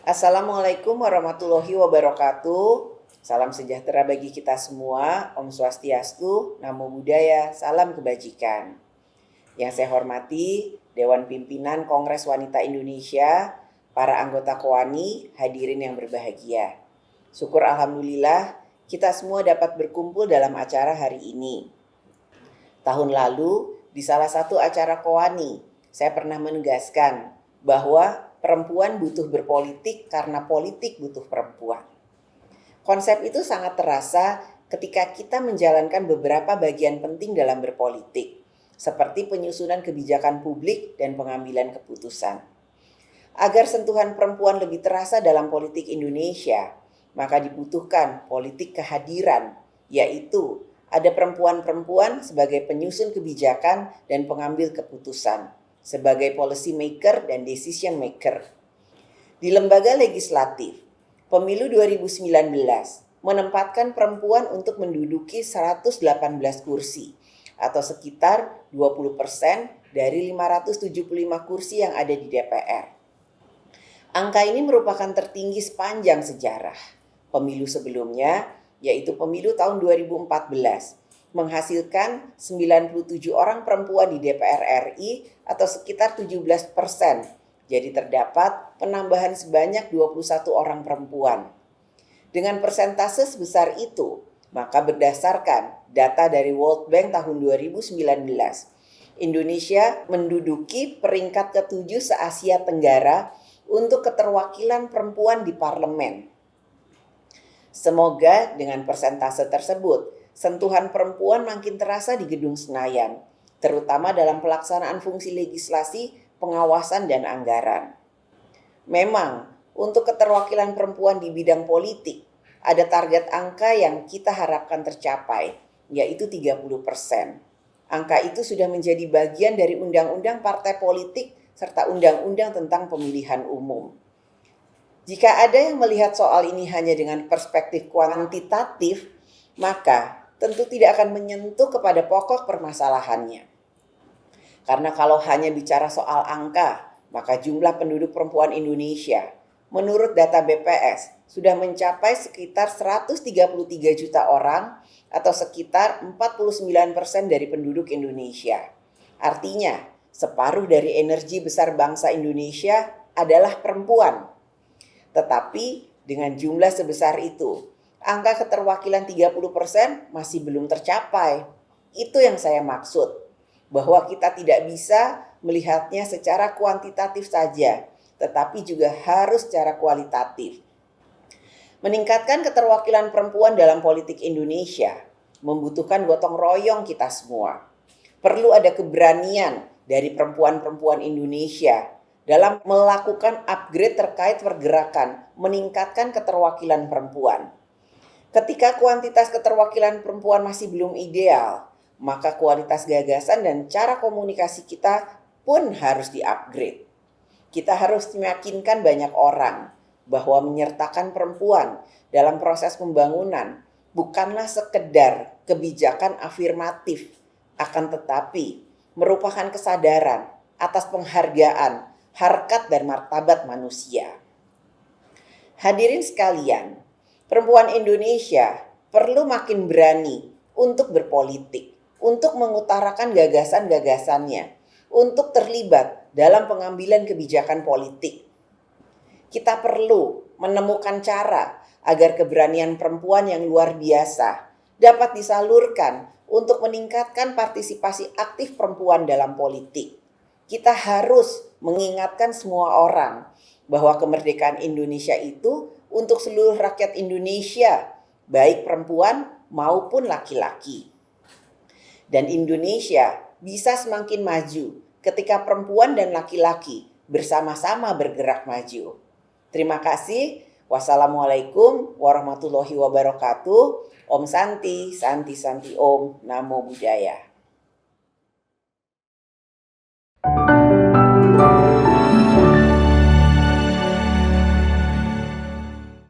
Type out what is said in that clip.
Assalamualaikum warahmatullahi wabarakatuh. Salam sejahtera bagi kita semua. Om Swastiastu, Namo Buddhaya, salam kebajikan. Yang saya hormati Dewan Pimpinan Kongres Wanita Indonesia, para anggota KOWANI, hadirin yang berbahagia. Syukur alhamdulillah kita semua dapat berkumpul dalam acara hari ini. Tahun lalu di salah satu acara KOWANI, saya pernah menegaskan bahwa perempuan butuh berpolitik karena politik butuh perempuan. Konsep itu sangat terasa ketika kita menjalankan beberapa bagian penting dalam berpolitik, seperti penyusunan kebijakan publik dan pengambilan keputusan. Agar sentuhan perempuan lebih terasa dalam politik Indonesia, maka dibutuhkan politik kehadiran, yaitu ada perempuan-perempuan sebagai penyusun kebijakan dan pengambil keputusan, sebagai policy maker dan decision maker. Di lembaga legislatif, pemilu 2019 menempatkan perempuan untuk menduduki 118 kursi atau sekitar 20% dari 575 kursi yang ada di DPR. Angka ini merupakan tertinggi sepanjang sejarah. Pemilu sebelumnya, yaitu pemilu tahun 2014, menghasilkan 97 orang perempuan di DPR RI atau sekitar 17%. Jadi terdapat penambahan sebanyak 21 orang perempuan. Dengan persentase sebesar itu, maka berdasarkan data dari World Bank tahun 2019, Indonesia menduduki peringkat ke-7 se-Asia Tenggara untuk keterwakilan perempuan di parlemen. Semoga dengan persentase tersebut, sentuhan perempuan makin terasa di Gedung Senayan, terutama dalam pelaksanaan fungsi legislasi, pengawasan, dan anggaran. Memang, untuk keterwakilan perempuan di bidang politik, ada target angka yang kita harapkan tercapai, yaitu 30%. Angka itu sudah menjadi bagian dari Undang-Undang Partai Politik serta Undang-Undang tentang Pemilihan Umum. Jika ada yang melihat soal ini hanya dengan perspektif kuantitatif, maka tentu tidak akan menyentuh kepada pokok permasalahannya. Karena kalau hanya bicara soal angka, maka jumlah penduduk perempuan Indonesia menurut data BPS sudah mencapai sekitar 133 juta orang atau sekitar 49% dari penduduk Indonesia. Artinya, separuh dari energi besar bangsa Indonesia adalah perempuan. Tetapi dengan jumlah sebesar itu, angka keterwakilan 30% masih belum tercapai. Itu yang saya maksud, bahwa kita tidak bisa melihatnya secara kuantitatif saja, tetapi juga harus secara kualitatif. Meningkatkan keterwakilan perempuan dalam politik Indonesia membutuhkan gotong royong kita semua. Perlu ada keberanian dari perempuan-perempuan Indonesia dalam melakukan upgrade terkait pergerakan, meningkatkan keterwakilan perempuan. Ketika kuantitas keterwakilan perempuan masih belum ideal, maka kualitas gagasan dan cara komunikasi kita pun harus di-upgrade. Kita harus meyakinkan banyak orang bahwa menyertakan perempuan dalam proses pembangunan bukanlah sekedar kebijakan afirmatif, akan tetapi merupakan kesadaran atas penghargaan, harkat dan martabat manusia. Hadirin sekalian, perempuan Indonesia perlu makin berani untuk berpolitik, untuk mengutarakan gagasan-gagasannya, untuk terlibat dalam pengambilan kebijakan politik. Kita perlu menemukan cara agar keberanian perempuan yang luar biasa dapat disalurkan untuk meningkatkan partisipasi aktif perempuan dalam politik. Kita harus mengingatkan semua orang bahwa kemerdekaan Indonesia itu untuk seluruh rakyat Indonesia, baik perempuan maupun laki-laki. Dan Indonesia bisa semakin maju ketika perempuan dan laki-laki bersama-sama bergerak maju. Terima kasih. Wassalamualaikum warahmatullahi wabarakatuh. Om Santi, Santi Santi Om, Namo Buddhaya.